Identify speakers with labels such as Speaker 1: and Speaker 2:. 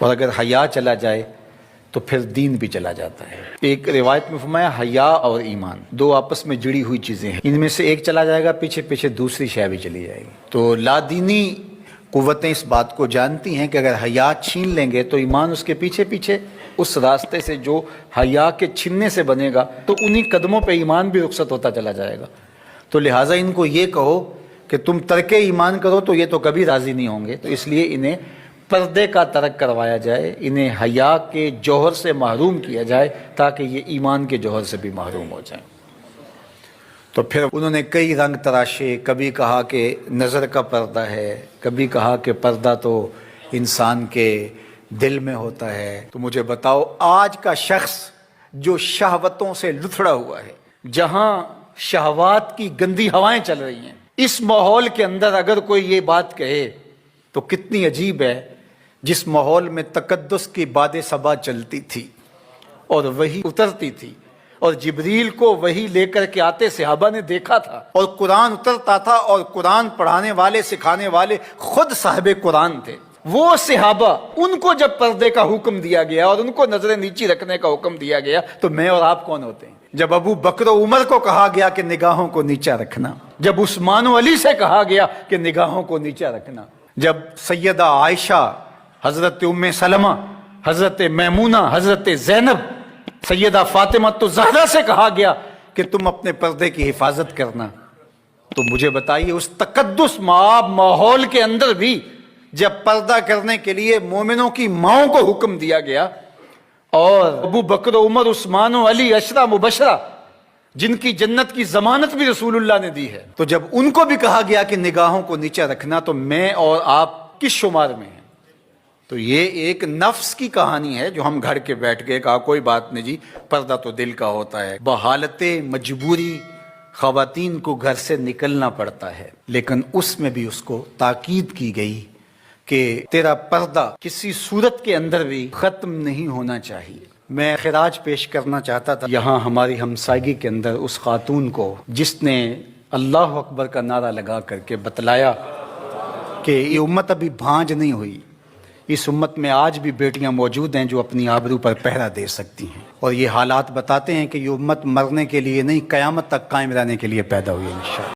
Speaker 1: اور اگر حیا چلا جائے تو پھر دین بھی چلا جاتا ہے۔ ایک روایت میں فرمایا حیا اور ایمان دو آپس میں جڑی ہوئی چیزیں ہیں، ان میں سے ایک چلا جائے گا پیچھے پیچھے دوسری شے بھی چلی جائے گی۔ تو لادینی قوتیں اس بات کو جانتی ہیں کہ اگر حیا چھین لیں گے تو ایمان اس کے پیچھے پیچھے اس راستے سے جو حیا کے چھننے سے بنے گا تو انہی قدموں پہ ایمان بھی رخصت ہوتا چلا جائے گا۔ تو لہٰذا ان کو یہ کہو کہ تم ترک ایمان کرو تو یہ تو کبھی راضی نہیں ہوں گے، تو اس لیے انہیں پردے کا ترک کروایا جائے، انہیں حیا کے جوہر سے محروم کیا جائے تاکہ یہ ایمان کے جوہر سے بھی محروم ہو جائیں۔ تو پھر انہوں نے کئی رنگ تراشے، کبھی کہا کہ نظر کا پردہ ہے، کبھی کہا کہ پردہ تو انسان کے دل میں ہوتا ہے۔ تو مجھے بتاؤ آج کا شخص جو شہوتوں سے لتھڑا ہوا ہے، جہاں شہوات کی گندی ہوائیں چل رہی ہیں، اس ماحول کے اندر اگر کوئی یہ بات کہے تو کتنی عجیب ہے، جس ماحول میں تقدس کی باد صبا چلتی تھی اور وہی اترتی تھی اور جبریل کو وہی لے کر کے آتے صحابہ نے دیکھا تھا، اور قرآن اترتا تھا اور قرآن پڑھانے والے سکھانے والے خود صاحب قرآن تھے، وہ صحابہ ان کو جب پردے کا حکم دیا گیا اور ان کو نظریں نیچی رکھنے کا حکم دیا گیا تو میں اور آپ کون ہوتے ہیں؟ جب ابو بکر و عمر کو کہا گیا کہ نگاہوں کو نیچا رکھنا، جب عثمان و علی سے کہا گیا کہ نگاہوں کو نیچا رکھنا، جب سیدہ عائشہ، حضرت ام سلمہ، حضرت میمونہ، حضرت زینب، سیدہ فاطمہ تو زہرا سے کہا گیا کہ تم اپنے پردے کی حفاظت کرنا، تو مجھے بتائیے اس تقدس مآب ماحول کے اندر بھی جب پردہ کرنے کے لیے مومنوں کی ماؤں کو حکم دیا گیا اور ابو بکر و عمر، عثمان و علی عشرہ مبشرہ جن کی جنت کی ضمانت بھی رسول اللہ نے دی ہے، تو جب ان کو بھی کہا گیا کہ نگاہوں کو نیچا رکھنا تو میں اور آپ کس شمار میں ہیں؟ تو یہ ایک نفس کی کہانی ہے جو ہم گھڑ کے بیٹھ گئے، کہا کوئی بات نہیں جی، پردہ تو دل کا ہوتا ہے۔ بحالت مجبوری خواتین کو گھر سے نکلنا پڑتا ہے، لیکن اس میں بھی اس کو تاکید کی گئی کہ تیرا پردہ کسی صورت کے اندر بھی ختم نہیں ہونا چاہیے۔ میں خراج پیش کرنا چاہتا تھا یہاں ہماری ہمسائیگی کے اندر اس خاتون کو جس نے اللہ اکبر کا نعرہ لگا کر کے بتلایا کہ یہ امت ابھی بھانج نہیں ہوئی، اس امت میں آج بھی بیٹیاں موجود ہیں جو اپنی آبرو پر پہرا دے سکتی ہیں، اور یہ حالات بتاتے ہیں کہ یہ امت مرنے کے لیے نہیں، قیامت تک قائم رہنے کے لیے پیدا ہوئی ہے انشاءاللہ۔